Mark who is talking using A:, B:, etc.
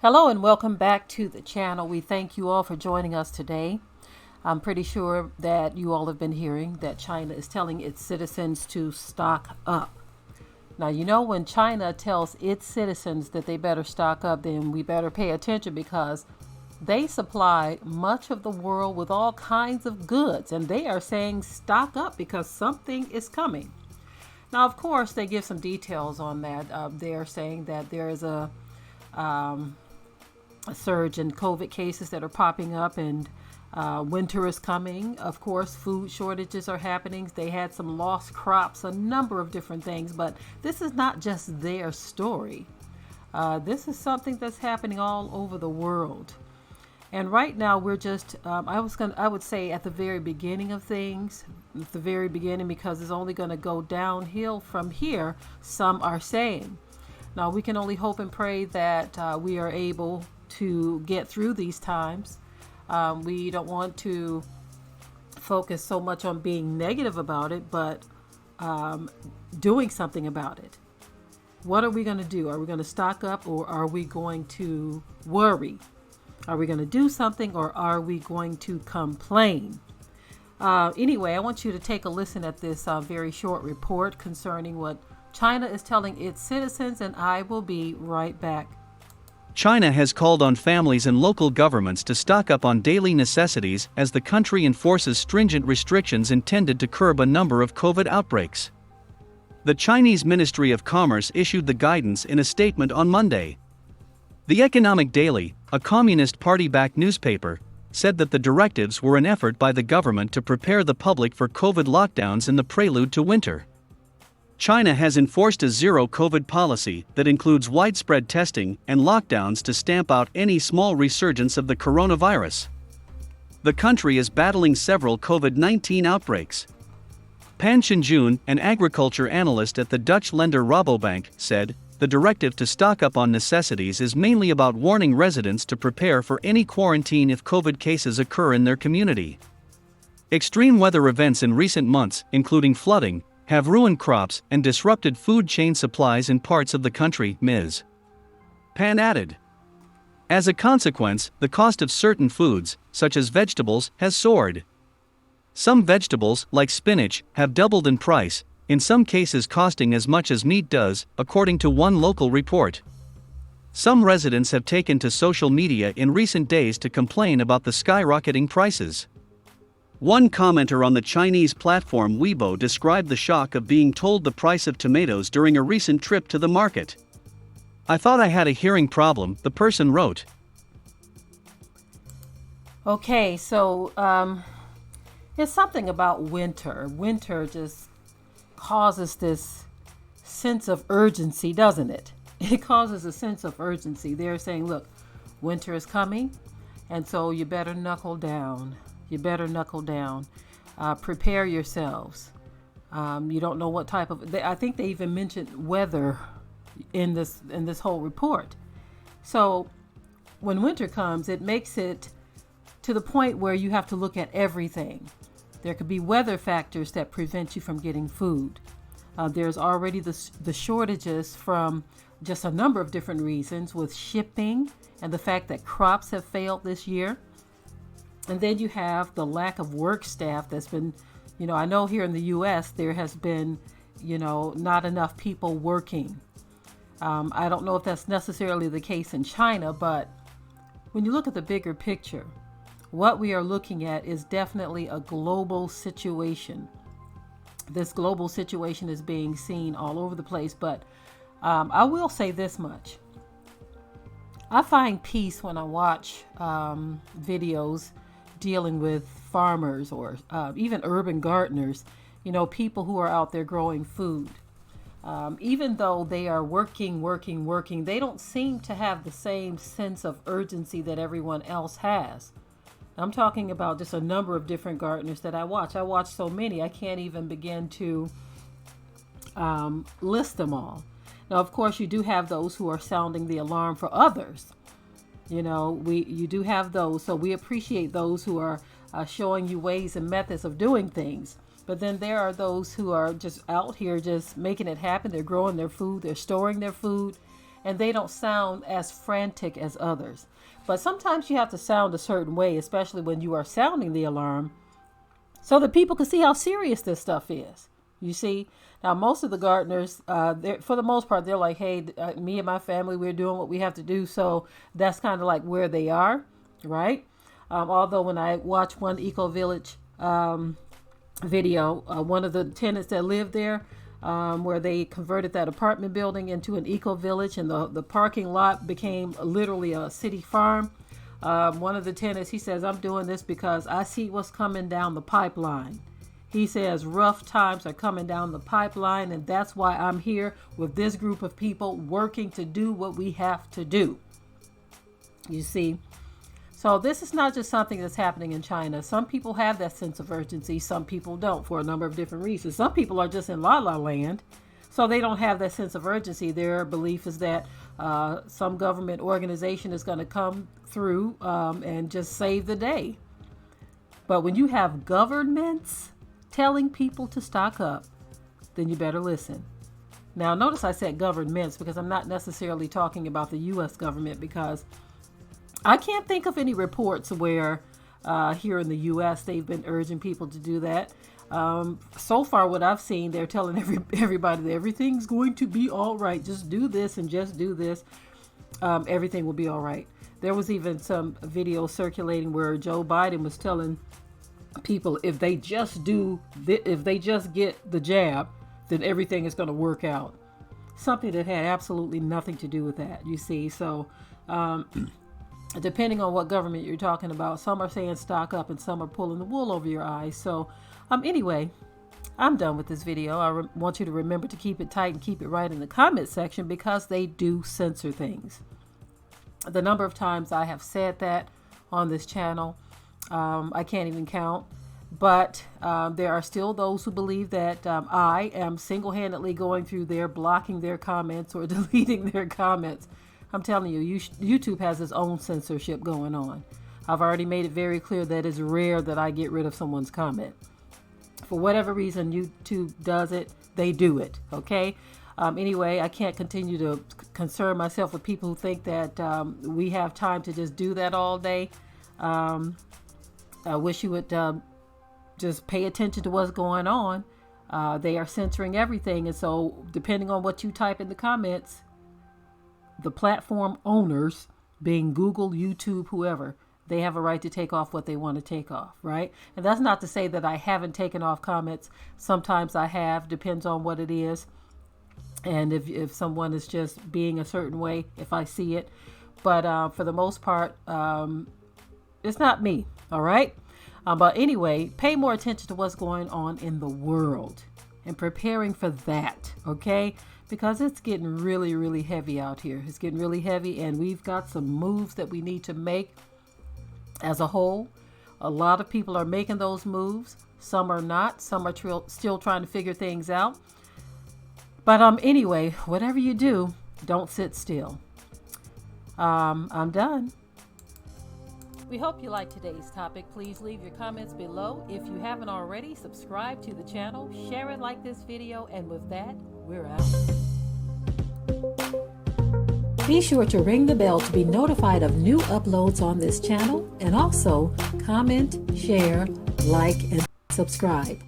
A: Hello and welcome back to the channel. We thank you all for joining us today. I'm pretty sure that you all have been hearing that China is telling its citizens to stock up. Now, you know, when China tells its citizens that they better stock up, then we better pay attention because they supply much of the world with all kinds of goods, and they are saying stock up because something is coming. Now, of course, they give some details on that. They're saying that there is a surge in COVID cases that are popping up, and winter is coming. Of course, food shortages are happening. They had some lost crops, a number of different things, but this is not just their story. This is something that's happening all over the world. And right now we're just, I would say at the very beginning of things, at the very beginning, because it's only going to go downhill from here, some are saying. Now, we can only hope and pray that we are able to get through these times. We don't want to focus so much on being negative about it, but doing something about it. What are we going to do? Are we going to stock up, or are we going to worry? Are we going to do something, or are we going to complain? Anyway, I want you to take a listen at this very short report concerning what China is telling its citizens, and I will be right back.
B: China has called on families and local governments to stock up on daily necessities as the country enforces stringent restrictions intended to curb a number of COVID outbreaks. The Chinese Ministry of Commerce issued the guidance in a statement on Monday. The Economic Daily, a Communist Party-backed newspaper, said that the directives were an effort by the government to prepare the public for COVID lockdowns in the prelude to winter. China has enforced a zero-COVID policy that includes widespread testing and lockdowns to stamp out any small resurgence of the coronavirus. The country is battling several COVID-19 outbreaks. Pan Xinjun, an agriculture analyst at the Dutch lender Rabobank, said, "The directive to stock up on necessities is mainly about warning residents to prepare for any quarantine if COVID cases occur in their community." Extreme weather events in recent months, including flooding, have ruined crops and disrupted food chain supplies in parts of the country, Ms. Pan added. As a consequence, the cost of certain foods, such as vegetables, has soared. Some vegetables, like spinach, have doubled in price, in some cases costing as much as meat does, according to one local report. Some residents have taken to social media in recent days to complain about the skyrocketing prices. One commenter on the Chinese platform Weibo described the shock of being told the price of tomatoes during a recent trip to the market. "I thought I had a hearing problem," the person wrote.
A: Okay, so it's something about winter. Winter just causes this sense of urgency, doesn't it? It causes a sense of urgency. They're saying, look, winter is coming, and so you better knuckle down. You better knuckle down. Prepare yourselves. You don't know what type of. I think they even mentioned weather in this whole report. So when winter comes, it makes it to the point where you have to look at everything. There could be weather factors that prevent you from getting food. There's already the shortages from just a number of different reasons, with shipping and the fact that crops have failed this year. And then you have the lack of work staff that's been, I know here in the U.S. there has been, not enough people working. I don't know if that's necessarily the case in China, but when you look at the bigger picture, what we are looking at is definitely a global situation. This global situation is being seen all over the place, but I will say this much. I find peace when I watch videos dealing with farmers or even urban gardeners, people who are out there growing food. Even though they are working, they don't seem to have the same sense of urgency that everyone else has. I'm talking about just a number of different gardeners that I watch. I watch so many, I can't even begin to list them all. Now, of course, you do have those who are sounding the alarm for others. You do have those, so we appreciate those who are showing you ways and methods of doing things. But then there are those who are just out here just making it happen. They're growing their food, they're storing their food, and they don't sound as frantic as others. But sometimes you have to sound a certain way, especially when you are sounding the alarm, so that people can see how serious this stuff is. You see, now most of the gardeners, for the most part, they're like, hey, me and my family, we're doing what we have to do. So that's kind of like where they are, right? Although when I watched one Eco Village video, one of the tenants that lived there, where they converted that apartment building into an eco village, and the parking lot became literally a city farm. One of the tenants, he says, I'm doing this because I see what's coming down the pipeline. He says rough times are coming down the pipeline, and that's why I'm here with this group of people working to do what we have to do. You see? So this is not just something that's happening in China. Some people have that sense of urgency. Some people don't, for a number of different reasons. Some people are just in la la land, so they don't have that sense of urgency. Their belief is that some government organization is going to come through and just save the day. But when you have governments telling people to stock up, then you better listen. Now, notice I said governments because I'm not necessarily talking about the U.S. government, because I can't think of any reports where here in the U.S. they've been urging people to do that. So far, what I've seen, they're telling everybody that everything's going to be all right. Just do this and just do this. Everything will be all right. There was even some video circulating where Joe Biden was telling people if they just get the jab, then everything is going to work out. Something that had absolutely nothing to do with that, you see. So depending on what government you're talking about, some are saying stock up and some are pulling the wool over your eyes. So anyway, I'm done with this video. I want you to remember to keep it tight and keep it right in the comment section, because they do censor things. The number of times I have said that on this channel, I can't even count. But there are still those who believe that I am single-handedly going through there, blocking their comments or deleting their comments. I'm telling you, YouTube has its own censorship going on. I've already made it very clear that it's rare that I get rid of someone's comment. For whatever reason YouTube does it, they do it, okay? Anyway, I can't continue to concern myself with people who think that we have time to just do that all day. I wish you would just pay attention to what's going on. They are censoring everything, and so depending on what you type in the comments, the platform owners, being Google, YouTube, whoever, they have a right to take off what they want to take off, right? And that's not to say that I haven't taken off comments. Sometimes I have, depends on what it is. And if someone is just being a certain way, if I see it. But for the most part, it's not me, all right? But anyway, pay more attention to what's going on in the world and preparing for that, okay? Because it's getting really, really heavy out here. It's getting really heavy, and we've got some moves that we need to make as a whole. A lot of people are making those moves. Some are not. Some are still trying to figure things out. But anyway, whatever you do, don't sit still. I'm done. We hope you liked today's topic. Please leave your comments below. If you haven't already, subscribe to the channel, share it like this video, and with that, we're out. Be sure to ring the bell to be notified of new uploads on this channel, and also comment, share, like, and subscribe.